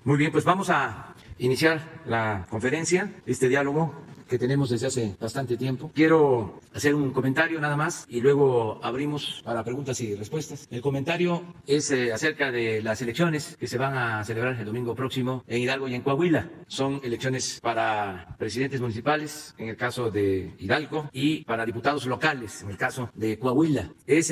Muy bien, pues vamos a iniciar la conferencia, este diálogo que tenemos desde hace bastante tiempo. Quiero hacer un comentario nada más y luego abrimos para preguntas y respuestas. El comentario es acerca de las elecciones que se van a celebrar el domingo próximo en Hidalgo y en Coahuila. Son elecciones para presidentes municipales, en el caso de Hidalgo, y para diputados locales, en el caso de Coahuila. Es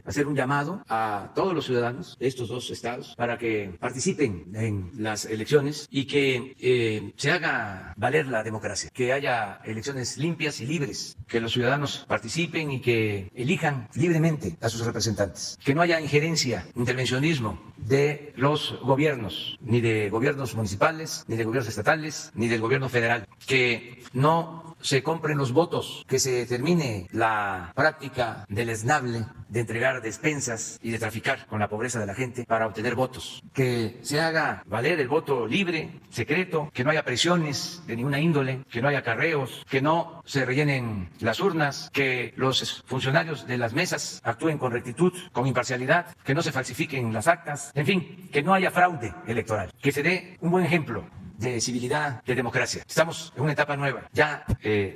hacer un llamado a todos los ciudadanos de estos dos estados para que participen en las elecciones y que se haga valer la democracia, que haya elecciones limpias y libres, que los ciudadanos participen y que elijan libremente a sus representantes, que no haya injerencia, intervencionismo de los gobiernos, ni de gobiernos municipales, ni de gobiernos estatales, ni del gobierno federal, que no se compren los votos, que se termine la práctica deleznable de entregar despensas y de traficar con la pobreza de la gente para obtener votos, que se haga valer el voto libre, secreto, que no haya presiones de ninguna índole, que no haya acarreos, que no se rellenen las urnas, que los funcionarios de las mesas actúen con rectitud, con imparcialidad, que no se falsifiquen las actas, en fin, que no haya fraude electoral, que se dé un buen ejemplo de civilidad, de democracia. Estamos en una etapa nueva. Ya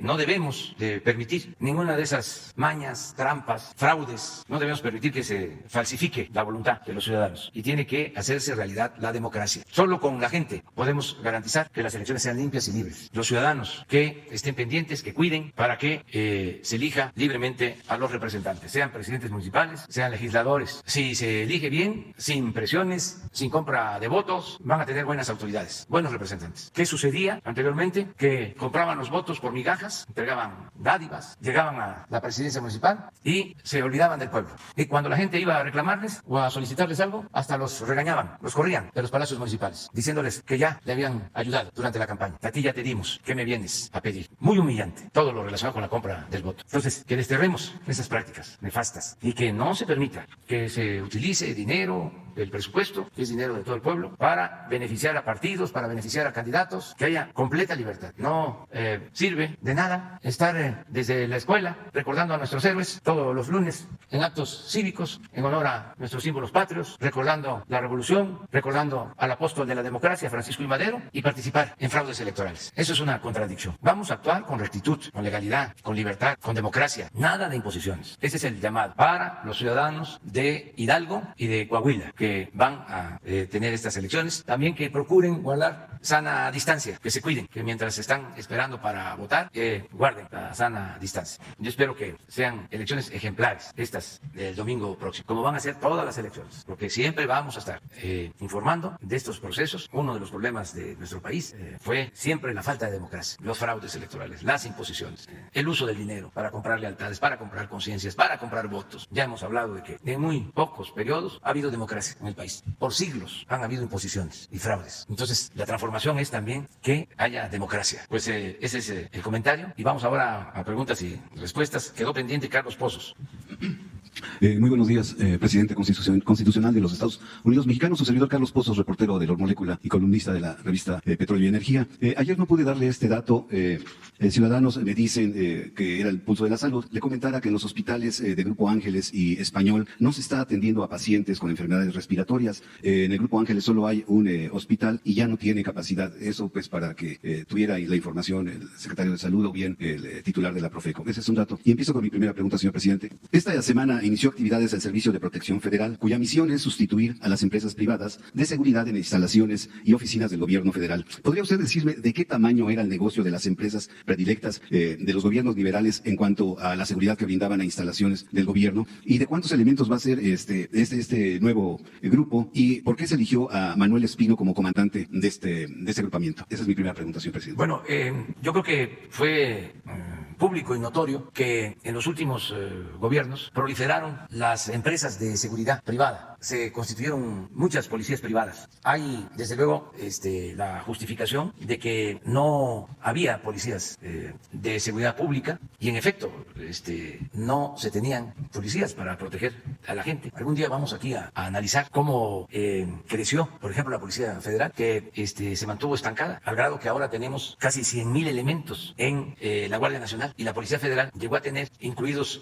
no debemos de permitir ninguna de esas mañas, trampas, fraudes. No debemos permitir que se falsifique la voluntad de los ciudadanos. Y tiene que hacerse realidad la democracia. Solo con la gente podemos garantizar que las elecciones sean limpias y libres. Los ciudadanos que estén pendientes, que cuiden para que se elija libremente a los representantes, sean presidentes municipales, sean legisladores. Si se elige bien, sin presiones, sin compra de votos, van a tener buenas autoridades, buenos representantes. ¿Qué sucedía anteriormente? Que compraban los votos por migajas, entregaban dádivas, llegaban a la presidencia municipal y se olvidaban del pueblo. Y cuando la gente iba a reclamarles o a solicitarles algo, hasta los regañaban, los corrían de los palacios municipales, diciéndoles que ya le habían ayudado durante la campaña. A ti ya te dimos, ¿qué me vienes a pedir? Muy humillante, todo lo relacionado con la compra del voto. Entonces, que desterremos esas prácticas nefastas y que no se permita que se utilice dinero del presupuesto, que es dinero de todo el pueblo, para beneficiar a partidos, para beneficiar a candidatos, que haya completa libertad. No sirve de nada estar desde la escuela recordando a nuestros héroes todos los lunes en actos cívicos en honor a nuestros símbolos patrios, recordando la revolución, recordando al apóstol de la democracia, Francisco I. Madero, y participar en fraudes electorales. Eso es una contradicción. Vamos a actuar con rectitud, con legalidad, con libertad, con democracia, nada de imposiciones. Ese es el llamado para los ciudadanos de Hidalgo y de Coahuila que van a tener estas elecciones. También que procuren guardar sana distancia, que se cuiden, que mientras están esperando para votar, guarden la sana distancia. Yo espero que sean elecciones ejemplares, estas del domingo próximo, como van a ser todas las elecciones, porque siempre vamos a estar informando de estos procesos. Uno de los problemas de nuestro país fue siempre la falta de democracia, los fraudes electorales, las imposiciones, el uso del dinero para comprar lealtades, para comprar conciencias, para comprar votos. Ya hemos hablado de que en muy pocos periodos ha habido democracia en el país. Por siglos han habido imposiciones y fraudes. Entonces, la transformación es también que haya democracia. Pues ese es el comentario y vamos ahora a preguntas y respuestas. Quedó pendiente Carlos Pozos. Muy buenos días, presidente constitucional de los Estados Unidos Mexicanos, su servidor Carlos Pozos, reportero de Lor Molécula y columnista de la revista Petróleo y Energía. Ayer no pude darle este dato. Ciudadanos me dicen que era el pulso de la salud. Le comentara que en los hospitales de Grupo Ángeles y Español no se está atendiendo a pacientes con enfermedades respiratorias. En el Grupo Ángeles solo hay un hospital y ya no tiene capacidad. Eso pues para que tuviera la información el secretario de Salud o bien el titular de la Profeco. Ese es un dato. Y empiezo con mi primera pregunta, señor presidente. Esta semana inició actividades del Servicio de Protección Federal, cuya misión es sustituir a las empresas privadas de seguridad en instalaciones y oficinas del gobierno federal. ¿Podría usted decirme de qué tamaño era el negocio de las empresas predilectas de los gobiernos liberales en cuanto a la seguridad que brindaban a instalaciones del gobierno? ¿Y de cuántos elementos va a ser este nuevo grupo? ¿Y por qué se eligió a Manuel Espino como comandante de este agrupamiento? Esa es mi primera pregunta, señor presidente. Bueno, yo creo que fue público y notorio que en los últimos gobiernos proliferaron las empresas de seguridad privada. Se constituyeron muchas policías privadas. Hay, desde luego, la justificación de que no había policías de seguridad pública y, en efecto, no se tenían policías para proteger a la gente. Algún día vamos aquí a analizar cómo creció, por ejemplo, la Policía Federal, que se mantuvo estancada, al grado que ahora tenemos casi 100,000 elementos en la Guardia Nacional, y la Policía Federal llegó a tener incluidos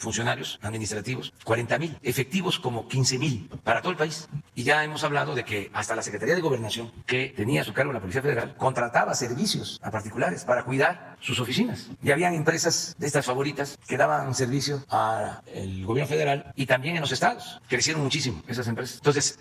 funcionarios administrativos, 40,000, efectivos como 15,000 para todo el país. Y ya hemos hablado de que hasta la Secretaría de Gobernación, que tenía a su cargo la Policía Federal, contrataba servicios a particulares para cuidar sus oficinas. Y habían empresas de estas favoritas que daban servicio al gobierno federal y también en los estados. Crecieron muchísimo esas empresas. Entonces,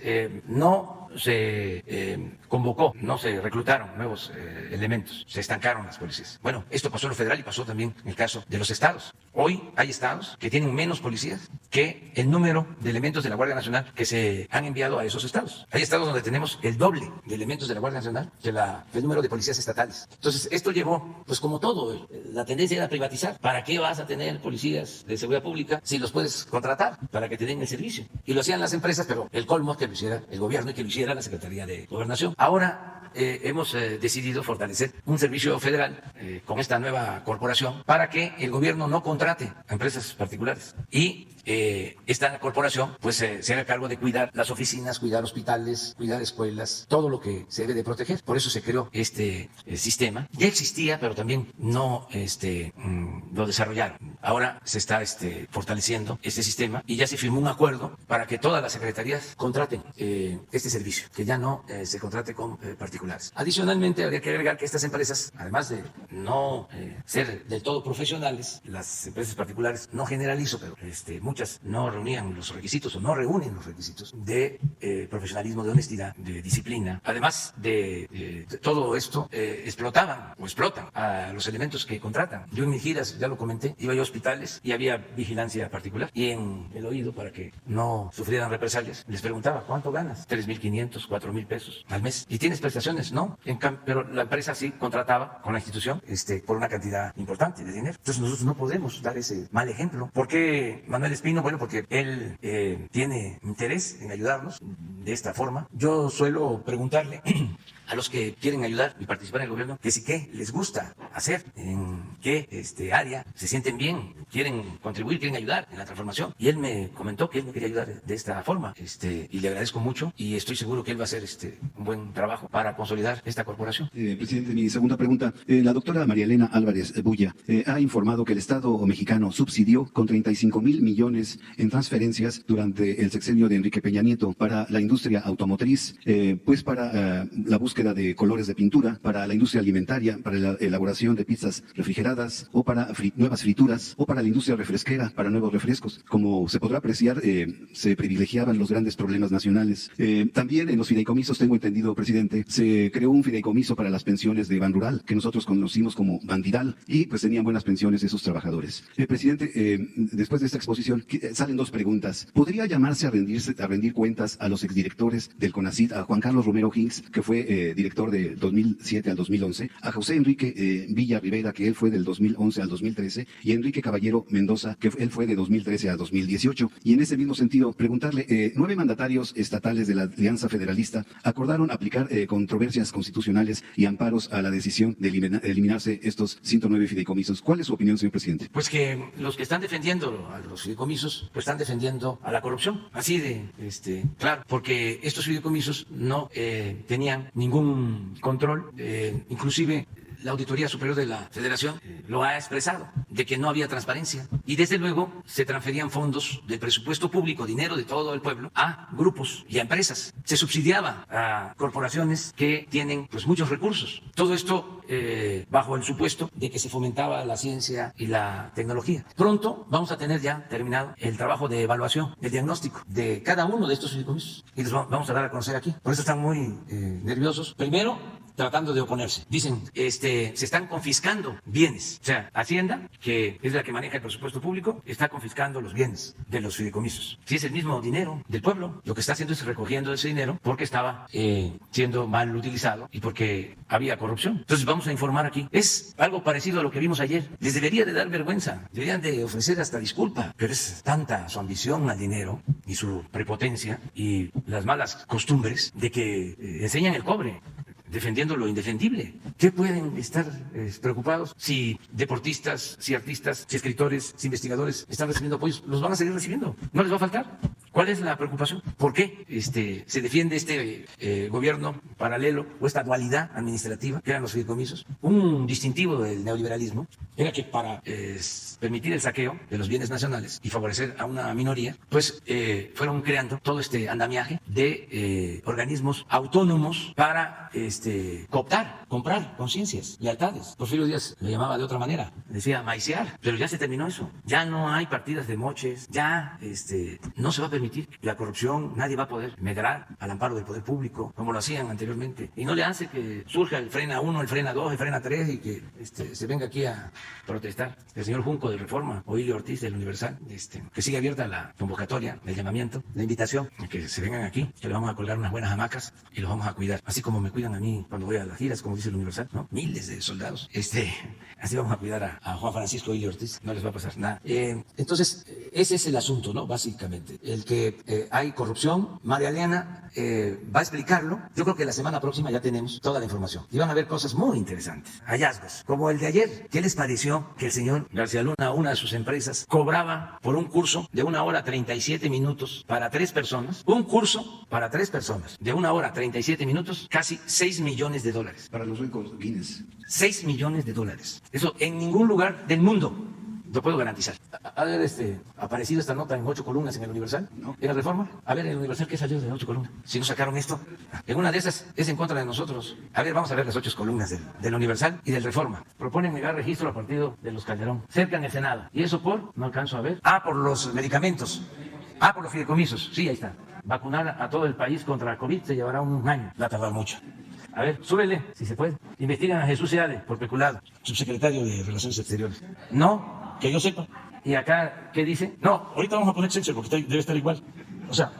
no se convocó, no se reclutaron nuevos elementos, se estancaron las policías. Bueno, esto pasó en lo federal y pasó también en el caso de los estados. Hoy hay estados que tienen menos policías que el número de elementos de la Guardia Nacional que se han enviado a esos estados. Hay estados donde tenemos el doble de elementos de la Guardia Nacional que el número de policías estatales. Entonces, esto llevó, pues como todo, la tendencia era privatizar. ¿Para qué vas a tener policías de seguridad pública si los puedes contratar para que te den el servicio? Y lo hacían las empresas, pero el colmo es que lo hiciera el gobierno y que lo hiciera la Secretaría de Gobernación. Ahora hemos decidido fortalecer un servicio federal con esta nueva corporación para que el gobierno no contrate a empresas particulares y esta corporación pues se haga cargo de cuidar las oficinas, cuidar hospitales, cuidar escuelas, todo lo que se debe de proteger. Por eso se creó este sistema. Ya existía, pero también no lo desarrollaron. Ahora se está fortaleciendo este sistema y ya se firmó un acuerdo para que todas las secretarías contraten este servicio, que ya no se contrate con particulares. Adicionalmente, habría que agregar que estas empresas, además de no ser del todo profesionales, las empresas particulares, no generalizo, pero muchas no reunían los requisitos o no reúnen los requisitos de profesionalismo, de honestidad, de disciplina. Además de todo esto, explotaban o explotan a los elementos que contratan. Yo en mis giras, ya lo comenté, iba yo a hospitales y había vigilancia particular y en el oído, para que no sufrieran represalias, les preguntaba, ¿cuánto ganas? 3,500, 4,000 pesos al mes. ¿Y tienes prestaciones? No. Pero la empresa sí contrataba con la institución por una cantidad importante de dinero. Entonces nosotros no podemos dar ese mal ejemplo. ¿Por qué Manuel Espino? Bueno, porque él tiene interés en ayudarnos de esta forma. Yo suelo preguntarle a los que quieren ayudar y participar en el gobierno, que sí, qué les gusta hacer, en qué área se sienten bien, quieren contribuir, quieren ayudar en la transformación. Y él me comentó que él me quería ayudar de esta forma, y le agradezco mucho y estoy seguro que él va a hacer un buen trabajo para consolidar esta corporación. Presidente, mi segunda pregunta. La doctora María Elena Álvarez Bulla ha informado que el Estado mexicano subsidió con 35,000 millones en transferencias durante el sexenio de Enrique Peña Nieto para la industria automotriz, pues para la búsqueda de colores de pintura, para la industria alimentaria, para la elaboración de pizzas refrigeradas o para nuevas frituras o para la industria refresquera, para nuevos refrescos. Como se podrá apreciar, se privilegiaban los grandes problemas nacionales. También en los fideicomisos, tengo entendido, presidente, se creó un fideicomiso para las pensiones de Banrural, que nosotros conocimos como Bandiral, y pues tenían buenas pensiones esos trabajadores. Presidente, después de esta exposición salen dos preguntas. ¿Podría llamarse a rendir cuentas a los exdirectores del CONACYT, a Juan Carlos Romero Hinks, que fue director de 2007 al 2011, a José Enrique Villa Rivera, que él fue del 2011 al 2013, y Enrique Caballero Mendoza, que él fue de 2013 a 2018? Y en ese mismo sentido, preguntarle, 9 mandatarios estatales de la Alianza Federalista acordaron aplicar controversias constitucionales y amparos a la decisión de eliminarse estos 109 fideicomisos. ¿Cuál es su opinión, señor presidente? Pues que los que están defendiendo a los fideicomisos, pues están defendiendo a la corrupción. Así de claro, porque estos fideicomisos no tenían ningún control, inclusive la Auditoría Superior de la Federación lo ha expresado, de que no había transparencia. Y desde luego se transferían fondos del presupuesto público, dinero de todo el pueblo, a grupos y a empresas. Se subsidiaba a corporaciones que tienen pues muchos recursos. Todo esto bajo el supuesto de que se fomentaba la ciencia y la tecnología. Pronto vamos a tener ya terminado el trabajo de evaluación, el diagnóstico de cada uno de estos fideicomisos. Y los vamos a dar a conocer aquí. Por eso están muy nerviosos. Primero, tratando de oponerse. Dicen, se están confiscando bienes. O sea, Hacienda, que es la que maneja el presupuesto público, está confiscando los bienes de los fideicomisos. Si es el mismo dinero del pueblo, lo que está haciendo es recogiendo ese dinero porque estaba siendo mal utilizado y porque había corrupción. Entonces vamos a informar aquí. Es algo parecido a lo que vimos ayer. Les debería de dar vergüenza. Deberían de ofrecer hasta disculpa. Pero es tanta su ambición al dinero y su prepotencia y las malas costumbres de que enseñan el cobre, defendiendo lo indefendible. ¿Qué pueden estar preocupados si deportistas, si artistas, si escritores, si investigadores están recibiendo apoyos? Los van a seguir recibiendo. No les va a faltar. ¿Cuál es la preocupación? ¿Por qué se defiende este gobierno paralelo o esta dualidad administrativa que eran los fideicomisos? Un distintivo del neoliberalismo era que para permitir el saqueo de los bienes nacionales y favorecer a una minoría, pues fueron creando todo este andamiaje de organismos autónomos para cooptar, comprar conciencias, lealtades. Porfirio Díaz le llamaba de otra manera, decía maicear, pero ya se terminó eso. Ya no hay partidas de moches, ya no se va a permitir la corrupción, nadie va a poder medrar al amparo del poder público como lo hacían anteriormente. Y no le hace que surja el frena 1, el frena 2, el frena 3 y que se venga aquí a protestar el señor Junco de Reforma o Ilio Ortiz del Universal, que sigue abierta la convocatoria, el llamamiento, la invitación a que se vengan aquí, que le vamos a colgar unas buenas hamacas y los vamos a cuidar, así como me cuidan a mí cuando voy a las giras, como dice el Universal, ¿no? Miles de soldados. Así vamos a cuidar a Juan Francisco Ilio Ortiz, no les va a pasar nada. Entonces, ese es el asunto, ¿no? Básicamente, el que hay corrupción. María Elena va a explicarlo. Yo creo que la semana próxima ya tenemos toda la información y van a ver cosas muy interesantes, hallazgos, como el de ayer. ¿Qué les pareció que el señor García Luna, una de sus empresas, cobraba por un curso de 1 hora 37 minutos para 3 personas? Un curso para 3 personas de 1 hora 37 minutos, casi $6 millones. Para los récords Guinness. $6 millones. Eso en ningún lugar del mundo. Lo puedo garantizar. ¿Ha de haber aparecido esta nota en 8 columnas en el Universal? No. ¿En la Reforma? A ver, en el Universal, ¿qué salió de 8 columnas? Si no sacaron esto, en una de esas es en contra de nosotros. A ver, vamos a ver las 8 columnas del Universal y del Reforma. Proponen negar registro al partido de los Calderón. Cercan el Senado. ¿Y eso por? No alcanzo a ver. Por los medicamentos. Por los fideicomisos. Sí, ahí está. Vacunar a todo el país contra COVID se llevará un año. Va a tardar mucho. A ver, súbele, si se puede. Investigan a Jesús Seade por peculado, subsecretario de Relaciones Exteriores. No, que yo sepa. ¿Y acá qué dice? No, ahorita vamos a poner Excel porque debe estar igual. O sea,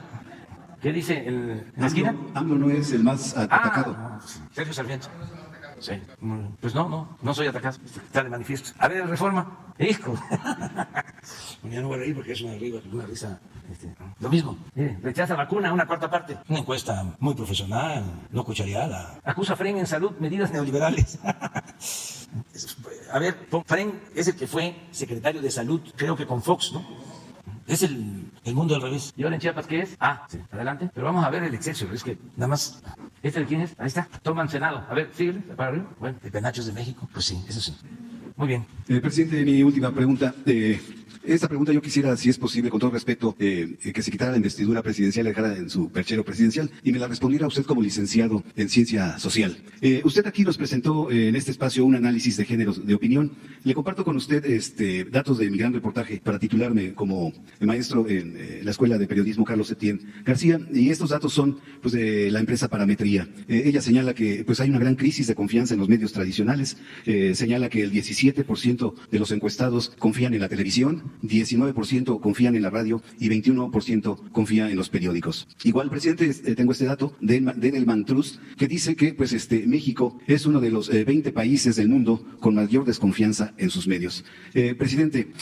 ¿qué dice en la esquina? AMLO no es el más atacado. No, Sergio Sarmiento. Sí. Pues no soy atacado. Está de manifiesto. A ver, Reforma. Hijo. Ya no voy a reír porque es una risa. Lo mismo. Rechaza vacuna, una cuarta parte. Una encuesta muy profesional, no cuchareada. Acusa a Fren en salud, medidas neoliberales. A ver, Fren es el que fue secretario de salud, creo que con Fox, ¿no? Es el mundo al revés. ¿Y ahora en Chiapas qué es? Sí, adelante. Pero vamos a ver el Excelsior, es que nada más. ¿Este de quién es? Ahí está. Toman Senado. A ver, síguele, para arriba. Bueno, de Penachos de México. Pues sí, eso sí. Muy bien. Presidente, mi última pregunta. Esta pregunta yo quisiera, si es posible, con todo respeto, que se quitara la investidura presidencial y dejara en su perchero presidencial y me la respondiera usted como licenciado en ciencia social. Usted aquí nos presentó en este espacio un análisis de géneros de opinión. Le comparto con usted datos de mi gran reportaje para titularme como maestro en la Escuela de Periodismo Carlos Septién García, y estos datos son pues de la empresa Parametría. Ella señala que pues hay una gran crisis de confianza en los medios tradicionales, señala que el 17% de los encuestados confían en la televisión, 19% confían en la radio y 21% confía en los periódicos. Igual, presidente, tengo este dato de Edelman Trust que dice que pues México es uno de los 20 países del mundo con mayor desconfianza en sus medios. Presidente,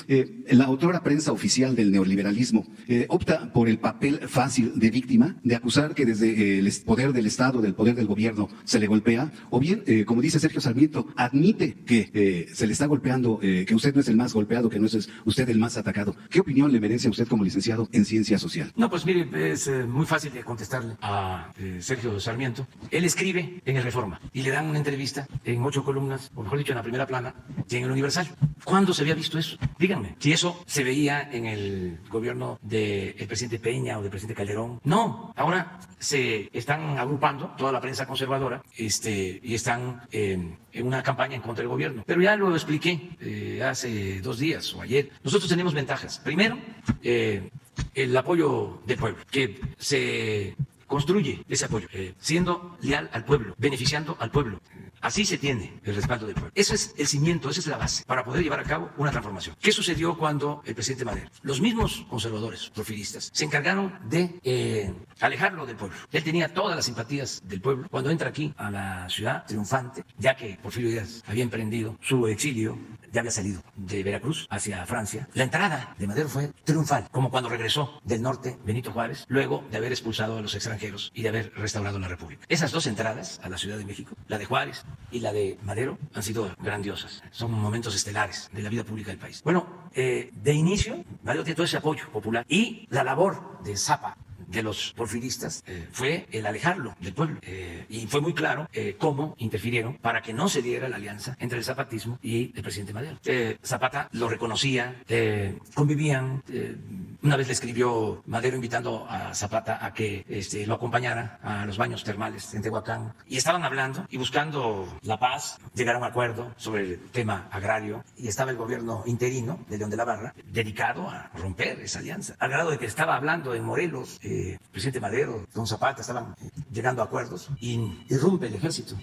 la otrora prensa oficial del neoliberalismo opta por el papel fácil de víctima, de acusar que desde el poder del Estado, del poder del gobierno, se le golpea, o bien, como dice Sergio Sarmiento, admite que se le está golpeando, que usted no es el más golpeado, que no es usted el más atacado. ¿Qué opinión le merece a usted como licenciado en ciencia social? No, pues mire, es muy fácil de contestarle a Sergio Sarmiento. Él escribe en el Reforma y le dan una entrevista en 8 columnas, o mejor dicho, en la primera plana, y en el Universal. ¿Cuándo se había visto eso? Díganme, si eso se veía en el gobierno del presidente Peña o del presidente Calderón. No, ahora se están agrupando toda la prensa conservadora y están en una campaña en contra del gobierno. Pero ya lo expliqué hace 2 días o ayer. Nosotros tenemos ventajas. Primero, el apoyo del pueblo, que se construye ese apoyo, siendo leal al pueblo, beneficiando al pueblo. Así se tiene el respaldo del pueblo. Eso es el cimiento, esa es la base para poder llevar a cabo una transformación. ¿Qué sucedió cuando el presidente Madero? Los mismos conservadores, porfiristas, se encargaron de alejarlo del pueblo. Él tenía todas las simpatías del pueblo. Cuando entra aquí a la ciudad triunfante, ya que Porfirio Díaz había emprendido su exilio ya había salido de Veracruz hacia Francia. La entrada de Madero fue triunfal, como cuando regresó del norte Benito Juárez, luego de haber expulsado a los extranjeros y de haber restaurado la República. Esas dos entradas a la Ciudad de México, la de Juárez y la de Madero, han sido grandiosas. Son momentos estelares de la vida pública del país. Bueno, de inicio, Madero tiene todo ese apoyo popular y la labor de Zapata, de los porfiristas, fue el alejarlo del pueblo. Y fue muy claro cómo interfirieron para que no se diera la alianza entre el zapatismo y el presidente Madero. Zapata lo reconocía, convivían. Una vez le escribió Madero invitando a Zapata a que lo acompañara a los baños termales en Tehuacán. Y estaban hablando y buscando la paz, llegaron a un acuerdo sobre el tema agrario. Y estaba el gobierno interino de León de la Barra dedicado a romper esa alianza. Al grado de que estaba hablando en Morelos, el presidente Madero, don Zapata, estaban llegando a acuerdos y irrumpe el ejército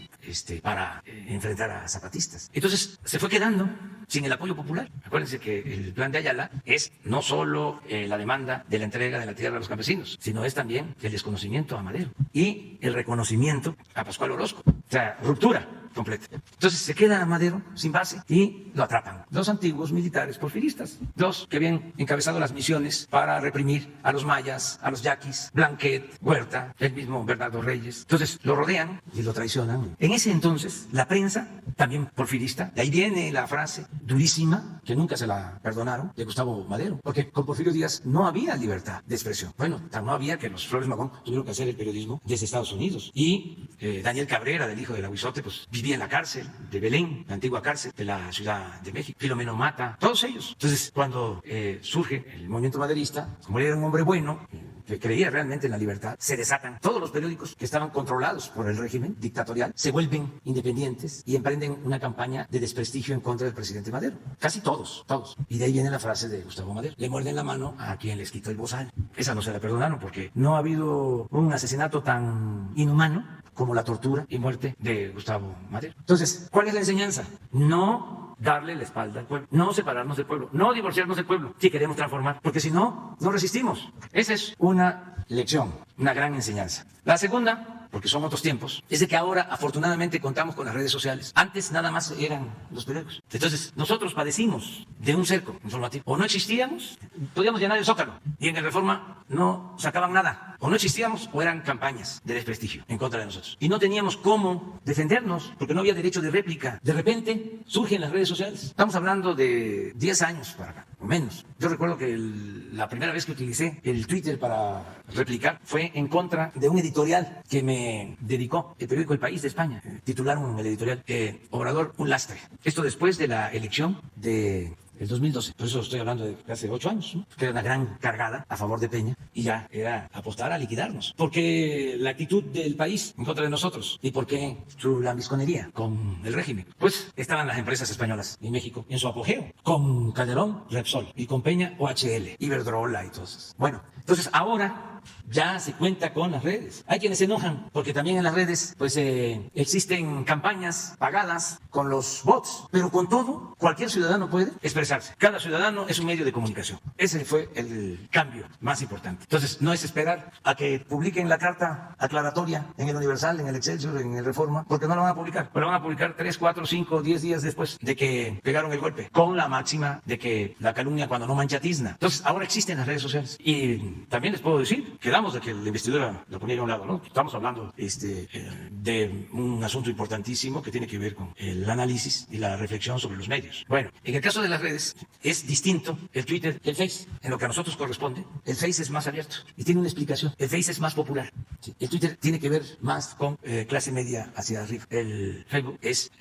para enfrentar a zapatistas. Entonces se fue quedando sin el apoyo popular. Acuérdense que el plan de Ayala es no solo la demanda de la entrega de la tierra a los campesinos, sino es también el desconocimiento a Madero y el reconocimiento a Pascual Orozco. O sea, ruptura completa. Entonces se queda Madero sin base y lo atrapan los antiguos militares porfiristas, los que habían encabezado las misiones para reprimir a los mayas, a los yaquis, Blanquet, Huerta, el mismo Bernardo Reyes. Entonces lo rodean y lo traicionan. En ese entonces la prensa, también porfirista, de ahí viene la frase durísima, que nunca se la perdonaron, de Gustavo Madero, porque con Porfirio Díaz no había libertad de expresión. Bueno, tan no había que los Flores Magón tuvieron que hacer el periodismo desde Estados Unidos. Y Daniel Cabrera, del hijo del Aguizote, pues vivía en la cárcel de Belén, la antigua cárcel de la Ciudad de México. Filomeno Mata, todos ellos. Entonces, cuando surge el movimiento maderista, como él era un hombre bueno, que creía realmente en la libertad, se desatan todos los periódicos que estaban controlados por el régimen dictatorial, se vuelven independientes y emprenden una campaña de desprestigio en contra del presidente Madero. Casi todos. Y de ahí viene la frase de Gustavo Madero: le muerden la mano a quien les quitó el bozal. Esa no se la perdonaron porque no ha habido un asesinato tan inhumano como la tortura y muerte de Gustavo Madero. Entonces, ¿cuál es la enseñanza? No darle la espalda al pueblo, no separarnos del pueblo, no divorciarnos del pueblo si queremos transformar, porque si no, no resistimos. Esa es una lección, una gran enseñanza. La segunda, porque son otros tiempos, es de que ahora afortunadamente contamos con las redes sociales. Antes nada más eran los periódicos. Entonces nosotros padecimos de un cerco informativo. O no existíamos, podíamos llenar el Zócalo y en el Reforma no sacaban nada. O no existíamos o eran campañas de desprestigio en contra de nosotros. Y no teníamos cómo defendernos porque no había derecho de réplica. De repente surgen las redes sociales. Estamos hablando de 10 años para acá, o menos. Yo recuerdo que la primera vez que utilicé el Twitter para replicar fue en contra de un editorial que me dedicó el periódico El País de España. Titularon el editorial Obrador, un lastre. Esto después de la elección de el 2012, por eso estoy hablando de hace 8 años, ¿no? Que era una gran cargada a favor de Peña y ya era apostar a liquidarnos. Porque la actitud del país en contra de nosotros y porque su lambisconería con el régimen. Pues estaban las empresas españolas en México en su apogeo, con Calderón, Repsol, y con Peña, OHL, Iberdrola y todo eso. Bueno, entonces ahora ya se cuenta con las redes. Hay quienes se enojan porque también en las redes pues existen campañas pagadas con los bots, pero con todo cualquier ciudadano puede expresarse. Cada ciudadano es un medio de comunicación. Ese fue el cambio más importante. Entonces no es esperar a que publiquen la carta aclaratoria en el Universal, en el Excelsior, en el Reforma, porque no la van a publicar. Pero la van a publicar 3, 4, 5, 10 días después de que pegaron el golpe, con la máxima de que la calumnia cuando no mancha tizna. Entonces ahora existen las redes sociales y también les puedo decir, quedamos de que la investidura lo ponía a un lado, ¿no? Estamos hablando de un asunto importantísimo que tiene que ver con el análisis y la reflexión sobre los medios. Bueno, en el caso de las redes es distinto el Twitter que el Face. En lo que a nosotros corresponde, el Face es más abierto y tiene una explicación. El Face es más popular. Sí. El Twitter tiene que ver más con clase media hacia arriba. El Facebook es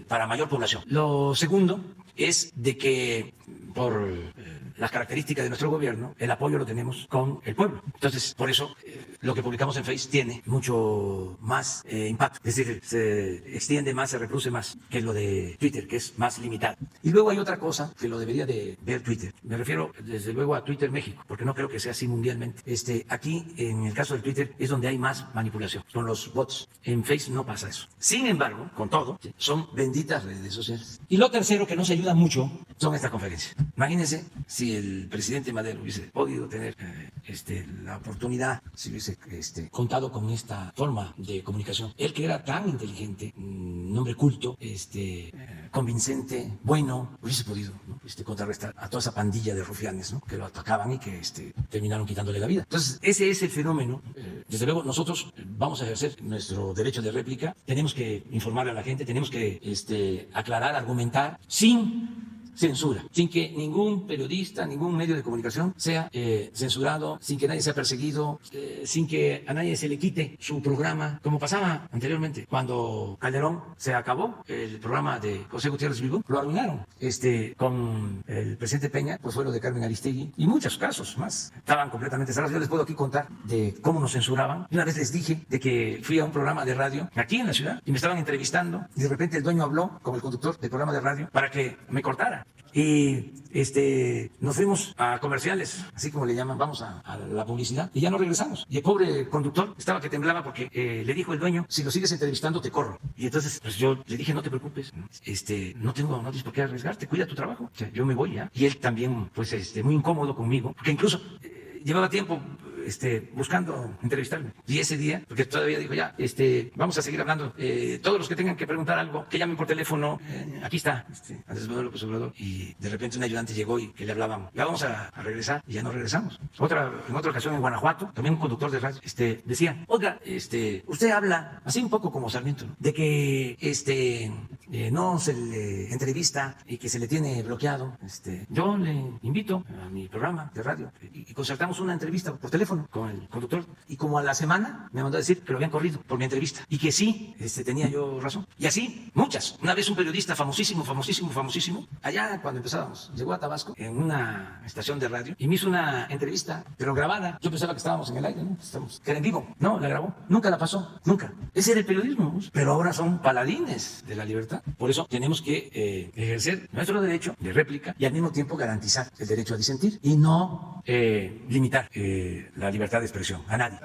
para mayor población. Lo segundo es de que por las características de nuestro gobierno, el apoyo lo tenemos con el pueblo. Entonces, por eso, lo que publicamos en Face tiene mucho más impacto. Es decir, se extiende más, se reproduce más que lo de Twitter, que es más limitado. Y luego hay otra cosa que lo debería de ver Twitter. Me refiero, desde luego, a Twitter México, porque no creo que sea así mundialmente. Aquí, en el caso del Twitter, es donde hay más manipulación, con los bots. En Face no pasa eso. Sin embargo, con todo, son benditas redes sociales. Y lo tercero que nos ayuda mucho son estas conferencias. Imagínense si el presidente Madero hubiese podido tener la oportunidad, si hubiese contado con esta forma de comunicación. Él, que era tan inteligente, un hombre culto, convincente, bueno, hubiese podido, ¿no?, contrarrestar a toda esa pandilla de rufianes, ¿no?, que lo atacaban y que terminaron quitándole la vida. Entonces, ese es el fenómeno. Desde luego, nosotros vamos a ejercer nuestro derecho de réplica. Tenemos que informar a la gente, tenemos que aclarar, argumentar, sin censura, sin que ningún periodista, ningún medio de comunicación sea censurado, sin que nadie sea perseguido, sin que a nadie se le quite su programa, como pasaba anteriormente. Cuando Calderón se acabó el programa de José Gutiérrez Vivó, lo arruinaron. Con el presidente Peña, pues fue lo de Carmen Aristegui y muchos casos más. Estaban completamente cerrados. Yo les puedo aquí contar de cómo nos censuraban. Una vez les dije de que fui a un programa de radio aquí en la ciudad y me estaban entrevistando y de repente el dueño habló con el conductor del programa de radio para que me cortara. Y nos fuimos a comerciales, así como le llaman, vamos a la publicidad, y ya no regresamos. Y el pobre conductor estaba que temblaba porque le dijo el dueño: si lo sigues entrevistando te corro. Y entonces pues yo le dije: no te preocupes, no tienes por qué arriesgarte, cuida tu trabajo, o sea, yo me voy ya. Y él también, pues muy incómodo conmigo, porque incluso llevaba tiempo buscando entrevistarme. Y ese día, porque todavía dijo: ya, vamos a seguir hablando, todos los que tengan que preguntar algo, que llamen por teléfono, aquí está, Andrés Manuel López Obrador. Y de repente un ayudante llegó y que le hablaban: ya vamos a regresar, y ya no regresamos. En otra ocasión en Guanajuato, también un conductor de radio, decía: oiga, usted habla, así un poco como Sarmiento, ¿no?, de que no se le entrevista y que se le tiene bloqueado. Yo le invito a mi programa de radio y concertamos una entrevista por teléfono con el conductor, y como a la semana me mandó a decir que lo habían corrido por mi entrevista y que sí, tenía yo razón. Y así, muchas. Una vez un periodista famosísimo, allá cuando empezábamos, llegó a Tabasco en una estación de radio y me hizo una entrevista, pero grabada. Yo pensaba que estábamos en el aire, ¿no? Que era en vivo. No, la grabó. Nunca la pasó, nunca. Ese era el periodismo, ¿no? Pero ahora son paladines de la libertad. Por eso tenemos que ejercer nuestro derecho de réplica y al mismo tiempo garantizar el derecho a disentir y no limitar la libertad de expresión a nadie.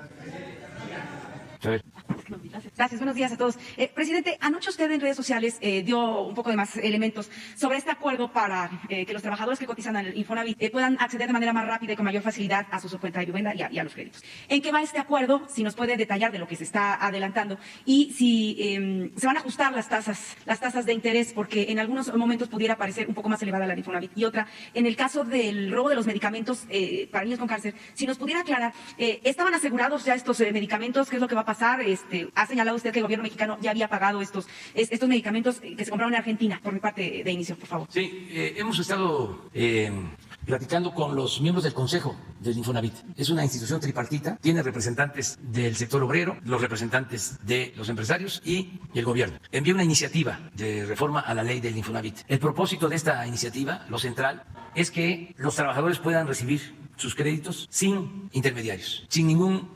Gracias, buenos días a todos. Presidente, anoche usted en redes sociales dio un poco de más elementos sobre este acuerdo para que los trabajadores que cotizan al Infonavit puedan acceder de manera más rápida y con mayor facilidad a su cuenta de vivienda y a los créditos. ¿En qué va este acuerdo? Si nos puede detallar de lo que se está adelantando y si se van a ajustar las tasas de interés, porque en algunos momentos pudiera parecer un poco más elevada la de Infonavit. Y otra, en el caso del robo de los medicamentos para niños con cáncer, si nos pudiera aclarar, ¿estaban asegurados ya estos medicamentos? ¿Qué es lo que va a pasar? Ha señalado usted que el gobierno mexicano ya había pagado estos medicamentos que se compraron en Argentina, por mi parte de inicio, por favor. Sí, hemos estado platicando con los miembros del Consejo del Infonavit. Es una institución tripartita, tiene representantes del sector obrero, los representantes de los empresarios y el gobierno. Envió una iniciativa de reforma a la ley del Infonavit. El propósito de esta iniciativa, lo central, es que los trabajadores puedan recibir sus créditos sin intermediarios, sin ningún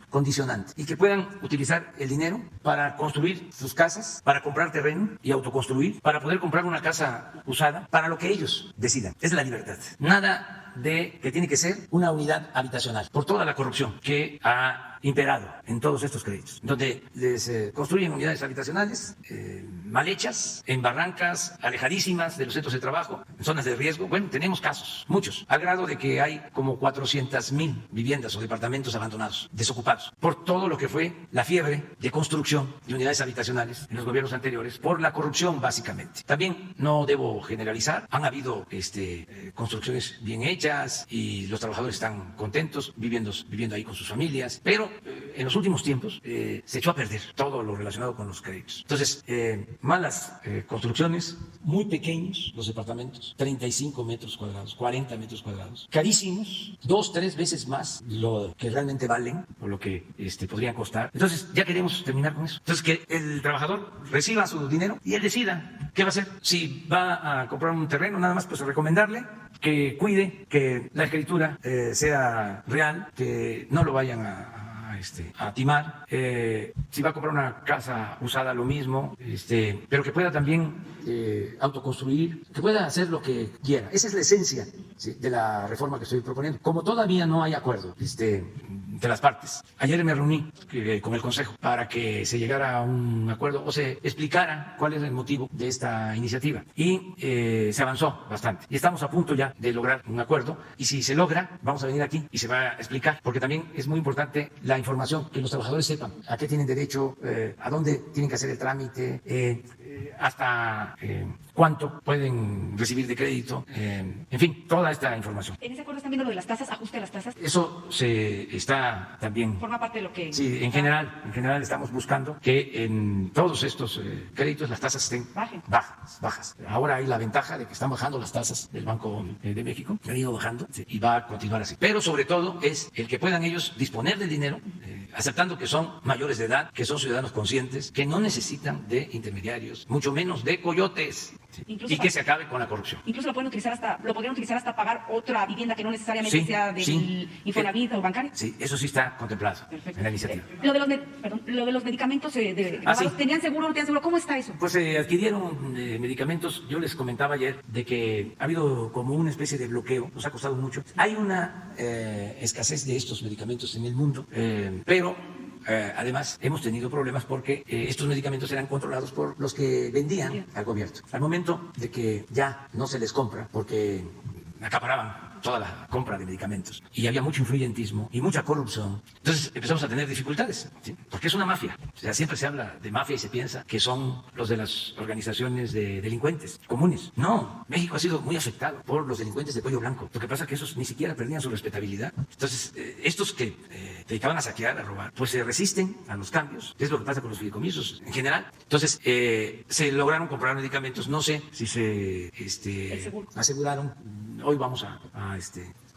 condicionante, y que puedan utilizar el dinero para construir sus casas, para comprar terreno y autoconstruir, para poder comprar una casa usada, para lo que ellos decidan. Es la libertad. Nada de que tiene que ser una unidad habitacional, por toda la corrupción que ha imperado en todos estos créditos, donde les construyen unidades habitacionales mal hechas, en barrancas alejadísimas de los centros de trabajo, en zonas de riesgo. Bueno, tenemos casos, muchos, al grado de que hay como 400,000 viviendas o departamentos abandonados, desocupados, por todo lo que fue la fiebre de construcción de unidades habitacionales en los gobiernos anteriores, por la corrupción básicamente. También no debo generalizar, han habido construcciones bien hechas y los trabajadores están contentos viviendo ahí con sus familias, pero en los últimos tiempos se echó a perder todo lo relacionado con los créditos. Entonces, malas construcciones, muy pequeños los departamentos, 35 metros cuadrados, 40 metros cuadrados, carísimos, 2-3 veces más lo que realmente valen o lo que podrían costar. Entonces, ya queremos terminar con eso. Entonces, que el trabajador reciba su dinero y él decida qué va a hacer. Si va a comprar un terreno, nada más pues recomendarle que cuide, que la escritura sea real, que no lo vayan a timar. Si va a comprar una casa usada, lo mismo, pero que pueda también autoconstruir, que pueda hacer lo que quiera. Esa es la esencia, ¿sí?, de la reforma que estoy proponiendo. Como todavía no hay acuerdo entre las partes. Ayer me reuní con el Consejo para que se llegara a un acuerdo o se explicara cuál es el motivo de esta iniciativa. Y se avanzó bastante. Y estamos a punto ya de lograr un acuerdo. Y si se logra, vamos a venir aquí y se va a explicar. Porque también es muy importante la información, que los trabajadores sepan a qué tienen derecho, a dónde tienen que hacer el trámite, hasta cuánto pueden recibir de crédito, en fin, toda esta información. ¿En ese acuerdo están viendo lo de las tasas, ajuste a las tasas? Eso se está también... Forma parte de lo que... Sí, en general estamos buscando que en todos estos créditos las tasas estén bajas. Ahora hay la ventaja de que están bajando las tasas del Banco de México, que han ido bajando, sí, y va a continuar así. Pero sobre todo es el que puedan ellos disponer del dinero, aceptando que son mayores de edad, que son ciudadanos conscientes, que no necesitan de intermediarios, mucho menos de coyotes, sí, y que se acabe con la corrupción. Incluso lo podrían utilizar hasta pagar otra vivienda que no necesariamente sea del Infonavit o bancaria. Sí, eso sí está contemplado. Perfecto. En la iniciativa. Lo de los medicamentos ¿tenían seguro o no tenían seguro? ¿Cómo está eso? Pues se adquirieron medicamentos. Yo les comentaba ayer de que ha habido como una especie de bloqueo, nos ha costado mucho. Hay una escasez de estos medicamentos en el mundo, pero además hemos tenido problemas porque estos medicamentos eran controlados por los que vendían al gobierno. Al momento de que ya no se les compra porque acaparaban toda la compra de medicamentos y había mucho influyentismo y mucha corrupción, entonces empezamos a tener dificultades, ¿sí? Porque es una mafia. O sea, siempre se habla de mafia y se piensa que son los de las organizaciones de delincuentes comunes. No, México ha sido muy afectado por los delincuentes de cuello blanco. Lo que pasa es que esos ni siquiera perdían su respetabilidad. Entonces, estos que dedicaban a saquear, a robar, pues se resisten a los cambios. Es lo que pasa con los fideicomisos en general. Entonces, se lograron comprar medicamentos. No sé si se aseguraron. Hoy vamos a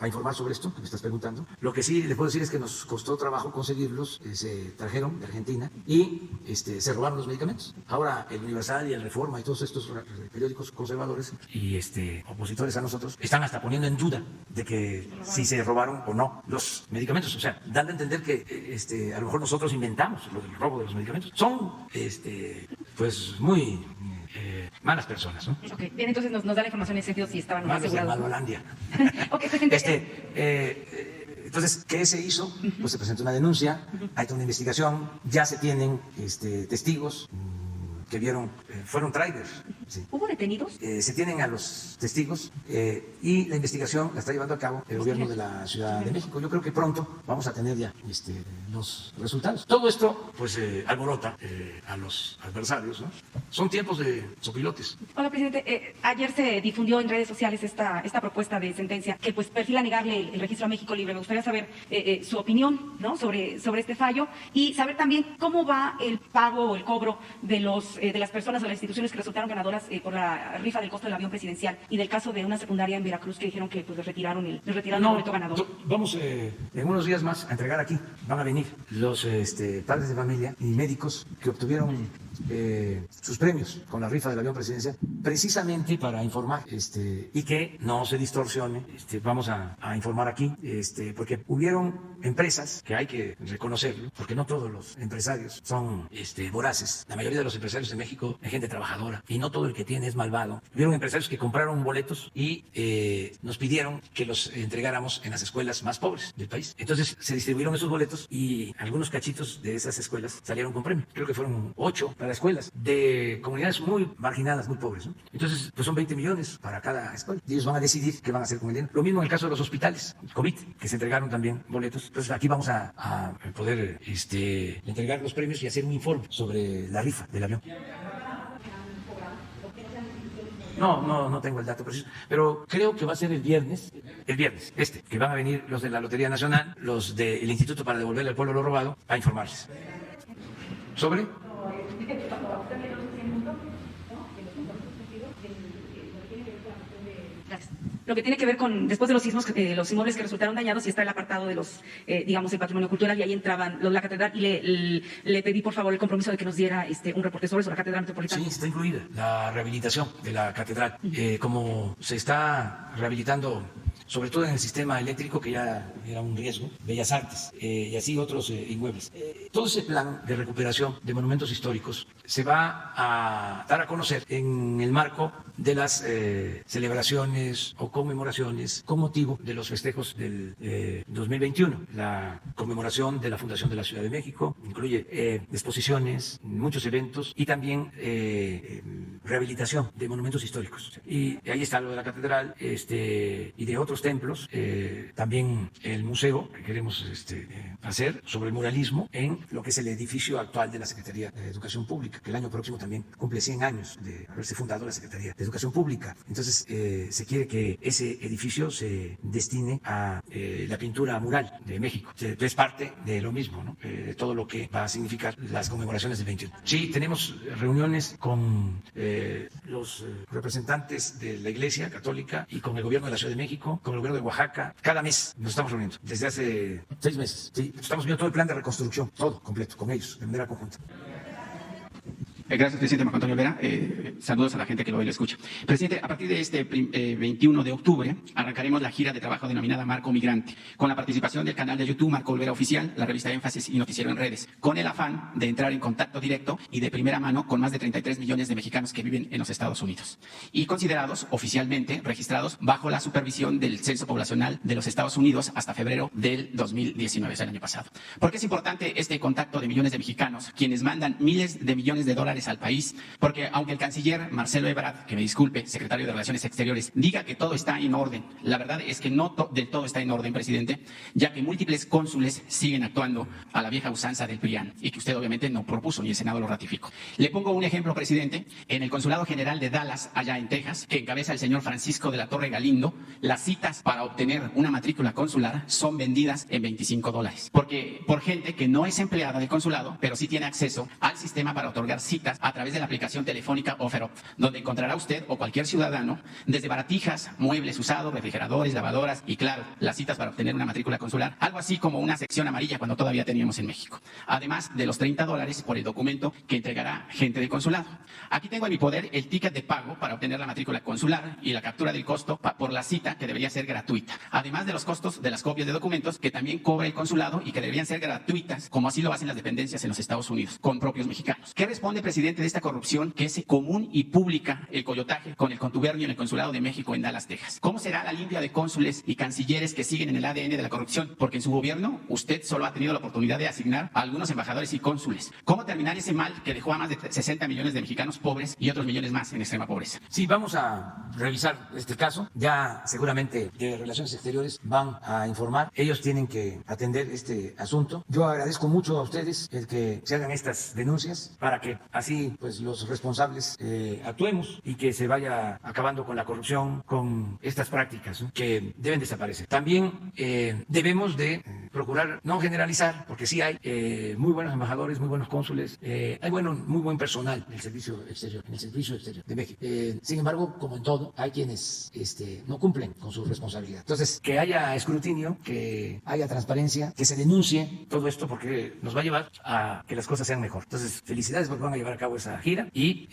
informar sobre esto que me estás preguntando. Lo que sí le puedo decir es que nos costó trabajo conseguirlos, se trajeron de Argentina y se robaron los medicamentos. Ahora el Universal y el Reforma y todos estos periódicos conservadores y opositores a nosotros están hasta poniendo en duda de que si se robaron o no los medicamentos. O sea, dando a entender que a lo mejor nosotros inventamos el robo de los medicamentos. Son pues muy malas personas, ¿no? Ok, bien, entonces nos da la información en ese sentido si estaban malos asegurados. de Malolandia. Ok, presidente. Entonces, ¿qué se hizo? Pues se presentó una denuncia, hay toda una investigación, ya se tienen testigos que vieron, fueron trailers. Sí. ¿Hubo detenidos? Se tienen a los testigos y la investigación la está llevando a cabo el gobierno de la Ciudad de México. Yo creo que pronto vamos a tener ya los resultados. Todo esto pues alborota a los adversarios, ¿no? Son tiempos de sopilotes. Hola, presidente. Ayer se difundió en redes sociales esta propuesta de sentencia que pues perfila negarle el registro a México Libre. Me gustaría saber su opinión, ¿no? sobre este fallo y saber también cómo va el pago o el cobro de las personas o las instituciones que resultaron ganadoras por la rifa del costo del avión presidencial y del caso de una secundaria en Veracruz que dijeron que pues les retiraron el boleto ganador. Vamos en unos días más a entregar aquí, van a venir los padres de familia y médicos que obtuvieron sus premios con la rifa del avión presidencial, precisamente para informar y que no se distorsione. Vamos a informar aquí, porque hubieron empresas que hay que reconocerlo, porque no todos los empresarios son voraces. La mayoría de los empresarios de México es gente trabajadora y no todo el que tiene es malvado. Hubieron empresarios que compraron boletos y nos pidieron que los entregáramos en las escuelas más pobres del país. Entonces se distribuyeron esos boletos y algunos cachitos de esas escuelas salieron con premio. Creo que fueron 8 para escuelas de comunidades muy marginadas, muy pobres, ¿no? Entonces, pues son 20 millones para cada escuela. Y ellos van a decidir qué van a hacer con el dinero. Lo mismo en el caso de los hospitales, COVID, que se entregaron también boletos. Entonces, aquí vamos a poder entregar los premios y hacer un informe sobre la rifa del avión. No tengo el dato preciso, pero creo que va a ser el viernes, que van a venir los de la Lotería Nacional, los del Instituto para Devolverle al Pueblo lo Robado, a informarles. ¿Sobre? Gracias. Lo que tiene que ver con, después de los sismos, los inmuebles que resultaron dañados, y está el apartado de los, el patrimonio cultural, y ahí entraban los de la catedral, y le pedí por favor el compromiso de que nos diera un reporte sobre la catedral metropolitana. Sí, está incluida la rehabilitación de la catedral. Como se está rehabilitando sobre todo en el sistema eléctrico, que ya era un riesgo, Bellas Artes y así otros inmuebles. Todo ese plan de recuperación de monumentos históricos se va a dar a conocer en el marco de las celebraciones o conmemoraciones con motivo de los festejos del 2021. La conmemoración de la fundación de la Ciudad de México incluye exposiciones, muchos eventos y también rehabilitación de monumentos históricos. Y ahí está lo de la catedral y de otros templos, también el museo que queremos hacer sobre el muralismo en lo que es el edificio actual de la Secretaría de Educación Pública, que el año próximo también cumple 100 años de haberse fundado la Secretaría de Educación Pública. Entonces se quiere que ese edificio se destine a la pintura mural de México. Es parte de lo mismo, ¿no? De todo lo que va a significar las conmemoraciones del 21. Sí, tenemos reuniones con los representantes de la Iglesia Católica y con el gobierno de la Ciudad de México, con el gobierno de Oaxaca. Cada mes nos estamos reuniendo, desde hace 6 meses. Sí, estamos viendo todo el plan de reconstrucción, todo completo, con ellos, de manera conjunta. Gracias, presidente Marco Antonio Vera. Saludos a la gente que lo escucha. Presidente, a partir de este 21 de octubre arrancaremos la gira de trabajo denominada Marco Migrante, con la participación del canal de YouTube Marco Olvera Oficial, la revista Énfasis y Noticiero en Redes, con el afán de entrar en contacto directo y de primera mano con más de 33 millones de mexicanos que viven en los Estados Unidos y considerados oficialmente registrados bajo la supervisión del Censo Poblacional de los Estados Unidos hasta febrero del 2019, el año pasado. ¿Por qué es importante este contacto de millones de mexicanos, quienes mandan miles de millones de dólares al país? Porque aunque el canciller Marcelo Ebrard, que me disculpe, secretario de Relaciones Exteriores, diga que todo está en orden, la verdad es que no del todo está en orden, presidente, ya que múltiples cónsules siguen actuando a la vieja usanza del PRIAN y que usted obviamente no propuso ni el Senado lo ratificó. Le pongo un ejemplo, presidente. En el Consulado General de Dallas, allá en Texas, que encabeza el señor Francisco de la Torre Galindo, las citas para obtener una matrícula consular son vendidas en $25, porque por gente que no es empleada del consulado, pero sí tiene acceso al sistema para otorgar citas a través de la aplicación telefónica OfferUp, donde encontrará usted o cualquier ciudadano desde baratijas, muebles usados, refrigeradores, lavadoras y claro, las citas para obtener una matrícula consular, algo así como una sección amarilla cuando todavía teníamos en México, además de los $30 por el documento que entregará gente del consulado. Aquí tengo en mi poder el ticket de pago para obtener la matrícula consular y la captura del costo por la cita, que debería ser gratuita, además de los costos de las copias de documentos que también cobra el consulado y que deberían ser gratuitas, como así lo hacen las dependencias en los Estados Unidos con propios mexicanos. ¿Qué responde, presidente, de esta corrupción que es común y pública, el coyotaje con el contubernio en el Consulado de México en Dallas, Texas? ¿Cómo será la limpia de cónsules y cancilleres que siguen en el ADN de la corrupción? Porque en su gobierno usted solo ha tenido la oportunidad de asignar a algunos embajadores y cónsules. ¿Cómo terminar ese mal que dejó a más de 60 millones de mexicanos pobres y otros millones más en extrema pobreza? Sí, vamos a revisar este caso. Ya seguramente de Relaciones Exteriores van a informar. Ellos tienen que atender este asunto. Yo agradezco mucho a ustedes el que se hagan estas denuncias para que así pues los responsables actuemos y que se vaya acabando con la corrupción, con estas prácticas, ¿no?, que deben desaparecer. También debemos de procurar no generalizar, porque sí hay muy buenos embajadores, muy buenos cónsules, hay muy buen personal en el servicio exterior, de México. Sin embargo, como en todo, hay quienes no cumplen con su responsabilidad. Entonces, que haya escrutinio, que haya transparencia, que se denuncie todo esto, porque nos va a llevar a que las cosas sean mejor. Entonces, felicidades porque van a llevar a cabo esa gira y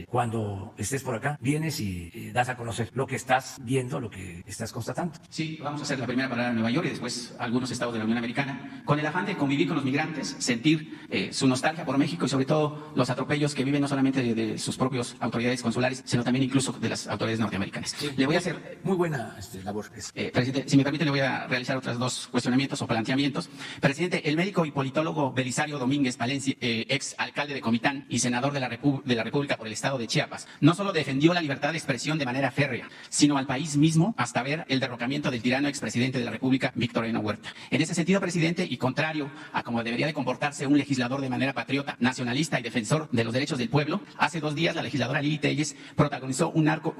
cuando estés por acá, vienes y das a conocer lo que estás viendo, lo que estás constatando. Sí, vamos a hacer la primera parada en Nueva York y después algunos estados de la Unión Americana, con el afán de convivir con los migrantes, sentir su nostalgia por México y sobre todo los atropellos que viven no solamente de sus propias autoridades consulares, sino también incluso de las autoridades norteamericanas. Sí, le voy a hacer muy buena labor. Presidente, si me permite, le voy a realizar otras dos cuestionamientos o planteamientos. Presidente, el médico y politólogo Belisario Domínguez Palencia, ex alcalde de Comitán y senador de la República por el estado de Chiapas, no solo defendió la libertad de expresión de manera férrea, sino al país mismo hasta ver el derrocamiento del tirano expresidente de la República, Victoriano Huerta. En ese sentido, presidente, y contrario a como debería de comportarse un legislador de manera patriota, nacionalista y defensor de los derechos del pueblo, hace 2 días la legisladora Lili Telles protagonizó un acto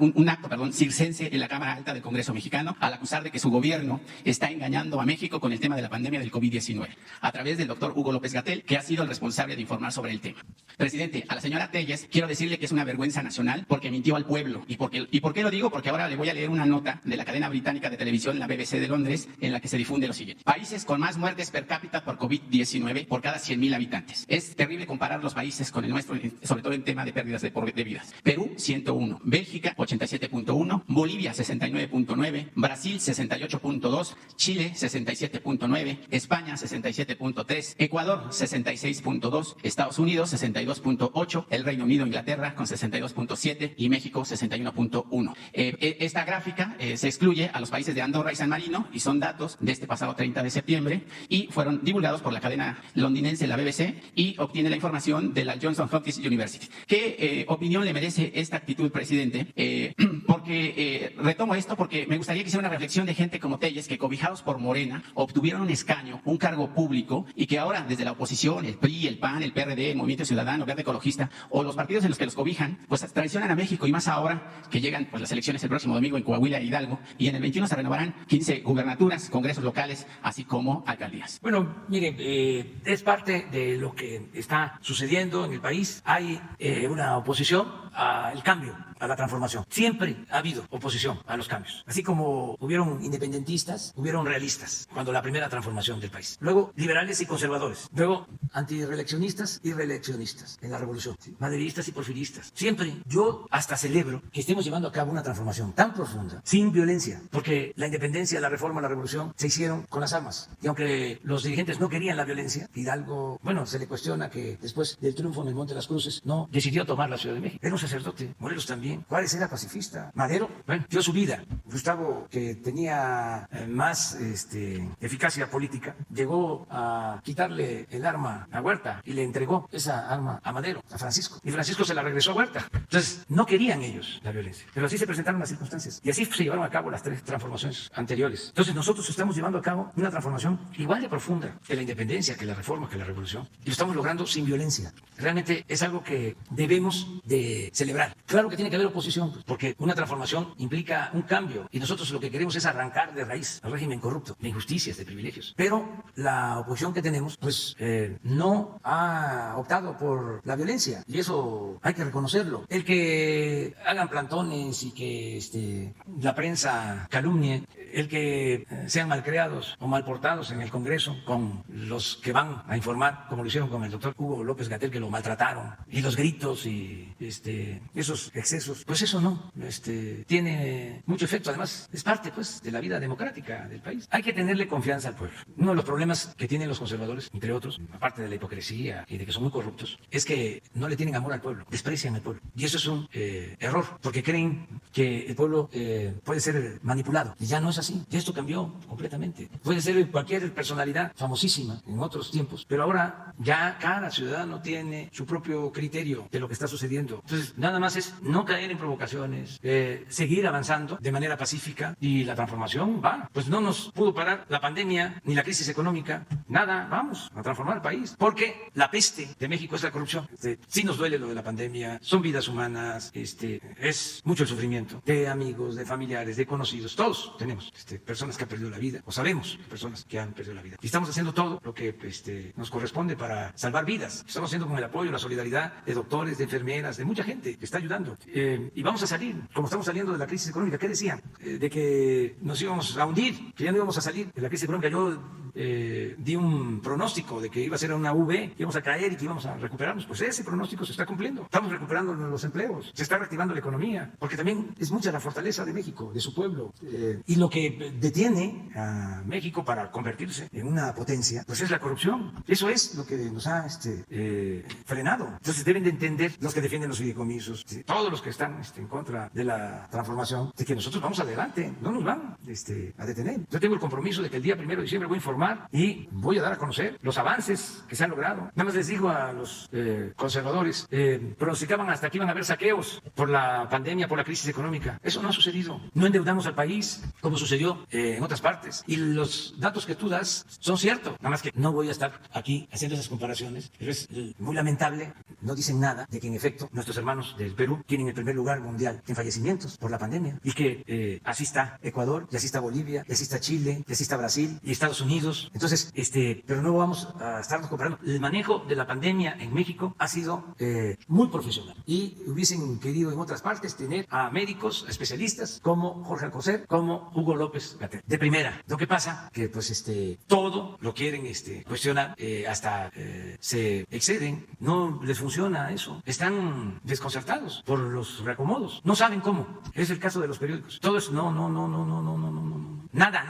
circense en la Cámara Alta del Congreso Mexicano al acusar de que su gobierno está engañando a México con el tema de la pandemia del COVID-19, a través del doctor Hugo López-Gatell, que ha sido el responsable de informar sobre el tema. Presidente, a la señora Telles quiero decirle que es una vergüenza nacional porque mintió al pueblo. ¿Y por qué lo digo? Porque ahora le voy a leer una nota de la cadena británica de televisión, la BBC de Londres, en la que se difunde lo siguiente. Países con con más muertes per cápita por COVID-19 por cada 100.000 habitantes. Es terrible comparar los países con el nuestro, sobre todo en tema de pérdidas de vidas. Perú, 101. Bélgica, 87.1. Bolivia, 69.9. Brasil, 68.2. Chile, 67.9. España, 67.3. Ecuador, 66.2. Estados Unidos, 62.8. El Reino Unido, Inglaterra, con 62.7. Y México, 61.1. Esta gráfica se excluye a los países de Andorra y San Marino y son datos de este pasado 30 de septiembre y fueron divulgados por la cadena londinense, la BBC, y obtiene la información de la Johns Hopkins University. ¿Qué opinión le merece esta actitud, presidente? Porque retomo esto porque me gustaría que hiciera una reflexión de gente como Telles, que cobijados por Morena obtuvieron un escaño, un cargo público, y que ahora desde la oposición, el PRI, el PAN, el PRD, el Movimiento Ciudadano, Verde Ecologista, o los partidos en los que los cobijan, pues traicionan a México, y más ahora que llegan pues las elecciones el próximo domingo en Coahuila e Hidalgo, y en el 21 se renovarán 15 gubernaturas, congresos locales, así como alcaldías. Bueno, miren, es parte de lo que está sucediendo en el país. Hay una oposición al cambio, a la transformación. Siempre ha habido oposición a los cambios. Así como hubieron independentistas, hubieron realistas cuando la primera transformación del país. Luego liberales y conservadores. Luego antireeleccionistas y reeleccionistas en la revolución. ¿Sí? Maderistas y porfiristas. Siempre yo hasta celebro que estemos llevando a cabo una transformación tan profunda, sin violencia, porque la independencia, la reforma, la revolución se hicieron con las armas. Y aunque los dirigentes no querían la violencia, Hidalgo, bueno, se le cuestiona que después del triunfo en el Monte de las Cruces no decidió tomar la Ciudad de México. Era un sacerdote. Morelos también. Juárez era pacifista. Madero, bueno, dio su vida. Gustavo, que tenía más eficacia política, llegó a quitarle el arma a Huerta y le entregó esa arma a Madero, a Francisco. Y Francisco se la regresó a Huerta. Entonces, no querían ellos la violencia. Pero así se presentaron las circunstancias. Y así se llevaron a cabo las 3 transformaciones anteriores. Entonces, nosotros estamos llevando a cabo una transformación igual de profunda que la independencia, que la reforma, que la revolución. Y lo estamos logrando sin violencia. Realmente es algo que debemos de celebrar. Claro que tiene que haber oposición, porque una transformación implica un cambio. Y nosotros lo que queremos es arrancar de raíz al régimen corrupto, de injusticias, de privilegios. Pero la oposición que tenemos, pues no ha optado por la violencia. Y eso hay que reconocerlo. El que hagan plantones y que la prensa calumnie, el que sean malcreados o malportados en el Congreso con los que van a informar, como lo hicieron con el doctor Hugo López-Gatell, que lo maltrataron, y los gritos y esos excesos, pues eso no tiene mucho efecto. Además, es parte pues de la vida democrática del país. Hay que tenerle confianza al pueblo. Uno de los problemas que tienen los conservadores, entre otros, aparte de la hipocresía y de que son muy corruptos, es que no le tienen amor al pueblo, desprecian al pueblo. Y eso es un error, porque creen que el pueblo puede ser manipulado. Y ya no es así. Y esto cambió completamente. Puede ser cualquier personalidad famosísima en otros tiempos, pero ahora ya cada ciudadano tiene su propio criterio de lo que está sucediendo. Entonces, nada más es no caer en provocaciones, seguir avanzando de manera pacífica, y la transformación va. Pues no nos pudo parar la pandemia ni la crisis económica, nada. Vamos a transformar el país, porque la peste de México es la corrupción. Sí nos duele lo de la pandemia, son vidas humanas, es mucho el sufrimiento de amigos, de familiares, de conocidos. Todos tenemos personas que han perdido la vida, o sabemos personas que han perdido la vida. Y estamos haciendo todo lo que nos corresponde para salvar vidas. Estamos haciendo con el apoyo, la solidaridad de doctores, de enfermeras, de mucha gente que está ayudando. Y vamos a salir, como estamos saliendo de la crisis económica. ¿Qué decían? De que nos íbamos a hundir, que ya no íbamos a salir de la crisis económica. Yo di un pronóstico de que iba a ser una V, que íbamos a caer y que íbamos a recuperarnos. Pues ese pronóstico se está cumpliendo. Estamos recuperando los empleos, se está reactivando la economía, porque también es mucha la fortaleza de México, de su pueblo. Y lo que detiene a México para convertirse en una potencia, pues es la corrupción. Eso es lo que nos ha frenado. Entonces deben de entender los que defienden los fideicomisos, todos los que están en contra de la transformación, de que nosotros vamos adelante, no nos van a detener. Yo tengo el compromiso de que el día 1 de diciembre voy a informar y voy a dar a conocer los avances que se han logrado. Nada más les digo a los conservadores, pronosticaban hasta que iban a haber saqueos por la pandemia, por la crisis económica. Eso no ha sucedido. No endeudamos al país como sucedió en otras partes. Y los datos que tú das son ciertos. Nada más que no voy a estar aquí haciendo esas comparaciones, pero es muy lamentable. No dicen nada de que en efecto nuestros hermanos del Perú tienen el primer lugar mundial en fallecimientos por la pandemia, y que así está Ecuador, y así está Bolivia, y así está Chile, y así está Brasil, y Estados Unidos, muchos. Entonces, pero no vamos a estarnos comparando. El manejo de la pandemia en México ha sido muy profesional y hubiesen querido en otras partes tener a médicos, especialistas como Jorge Alcocer, como Hugo López-Gatell, de primera. Lo que pasa que pues todo lo quieren cuestionar, hasta se exceden, no les funciona eso, están desconcertados por los reacomodos, no saben cómo. Es el caso de los periódicos. Todo es no. Nada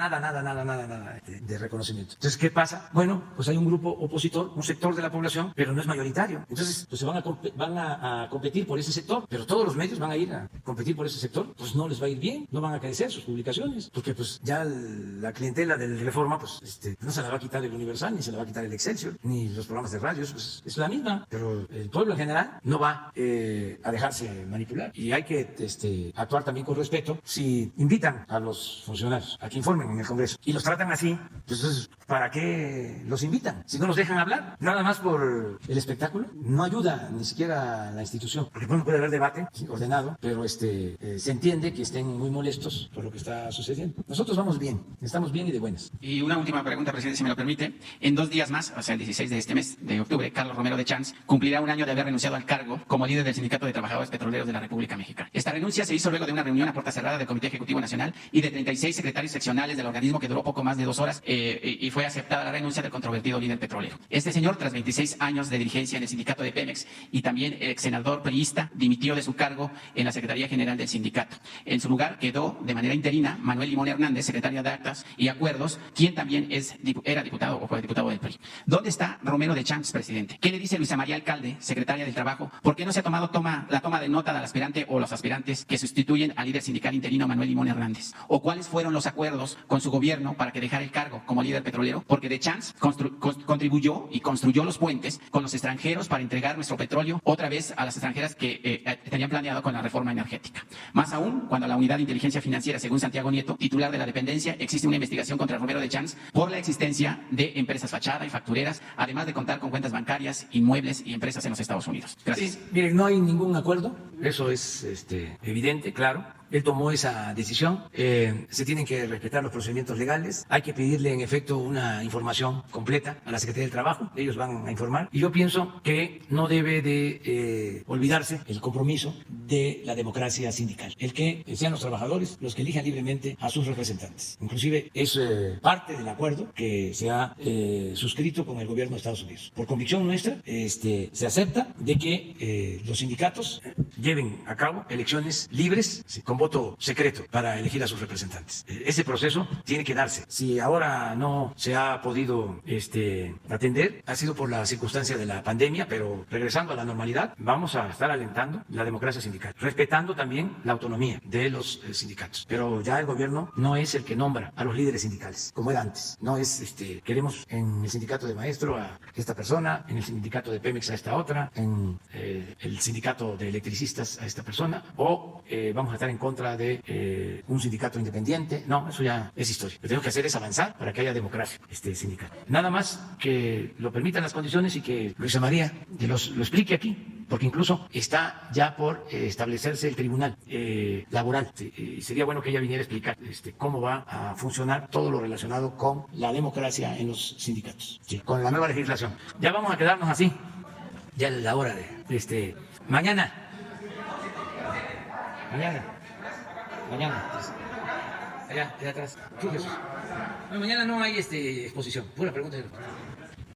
de reconocimiento. Entonces, ¿qué pasa? Bueno, pues hay un grupo opositor, un sector de la población, pero no es mayoritario. Entonces, pues se van a competir por ese sector, pero todos los medios van a ir a competir por ese sector, pues no les va a ir bien, no van a crecer sus publicaciones, porque pues ya la clientela del Reforma, pues no se la va a quitar el Universal, ni se la va a quitar el Excelsior, ni los programas de radio, pues es la misma, pero el pueblo en general no va a dejarse manipular. Y hay que actuar también con respeto. Si invitan a los funcionarios a que informen en el Congreso y los tratan así, pues entonces, ¿para qué los invitan? Si no los dejan hablar, nada más por el espectáculo, no ayuda ni siquiera a la institución, porque bueno, puede haber debate ordenado, pero se entiende que estén muy molestos por lo que está sucediendo. Nosotros vamos bien, estamos bien y de buenas. Y una última pregunta, presidente, si me lo permite. En 2 días más, o sea, el 16 de este mes de octubre, Carlos Romero de Champs cumplirá 1 año de haber renunciado al cargo como líder del Sindicato de Trabajadores Petroleros de la República Mexicana. Esta renuncia se hizo luego de una reunión a puerta cerrada del Comité Ejecutivo Nacional y de 36 secretarios seccionales del organismo que duró poco más de 2 horas y fue aceptada la renuncia del controvertido líder petrolero. Este señor, tras 26 años de dirigencia en el sindicato de Pemex y también ex senador priista, dimitió de su cargo en la Secretaría General del sindicato. En su lugar quedó de manera interina Manuel Limón Hernández, secretario de Actas y Acuerdos, quien también era diputado o fue diputado del PRI. ¿Dónde está Romero de Champs, presidente? ¿Qué le dice Luisa María Alcalde, secretaria del Trabajo? ¿Por qué no se ha tomado la toma de nota del aspirante o los aspirantes que sustituyen al líder sindical interino Manuel Limón Hernández? ¿O cuáles fueron los acuerdos con su gobierno para que dejara el cargo como líder petrolero? Porque de Champs contribuyó y construyó los puentes con los extranjeros para entregar nuestro petróleo otra vez a las extranjeras que tenían planeado con la reforma energética. Más aún, cuando la Unidad de Inteligencia Financiera, según Santiago Nieto, titular de la dependencia, existe una investigación contra Romero de Champs por la existencia de empresas fachada y factureras, además de contar con cuentas bancarias, inmuebles y empresas en los Estados Unidos. Gracias. Sí, miren, no hay ningún acuerdo, eso es evidente, claro. Él tomó esa decisión, se tienen que respetar los procedimientos legales, hay que pedirle en efecto una información completa a la Secretaría del Trabajo, ellos van a informar, y yo pienso que no debe de olvidarse el compromiso de la democracia sindical, el que sean los trabajadores los que elijan libremente a sus representantes. Inclusive es parte del acuerdo que se ha suscrito con el gobierno de Estados Unidos. Por convicción nuestra, se acepta de que los sindicatos lleven a cabo elecciones libres, con voto secreto para elegir a sus representantes. Ese proceso tiene que darse. Si ahora no se ha podido atender, ha sido por la circunstancia de la pandemia, pero regresando a la normalidad, vamos a estar alentando la democracia sindical, respetando también la autonomía de los sindicatos. Pero ya el gobierno no es el que nombra a los líderes sindicales, como era antes. No es, queremos en el sindicato de maestro a esta persona, en el sindicato de Pemex a esta otra, en el sindicato de electricistas a esta persona, o vamos a estar en contra de un sindicato independiente. No, eso ya es historia. Lo que tenemos que hacer es avanzar para que haya democracia sindical. Nada más que lo permitan las condiciones y que Luisa María lo explique aquí, porque incluso está ya por establecerse el tribunal laboral. Sería bueno que ella viniera a explicar cómo va a funcionar todo lo relacionado con la democracia en los sindicatos, con la nueva legislación. Ya vamos a quedarnos así. Ya es la hora de mañana. Allá atrás. Tú, Jesús. No, mañana no hay exposición. Pura pregunta.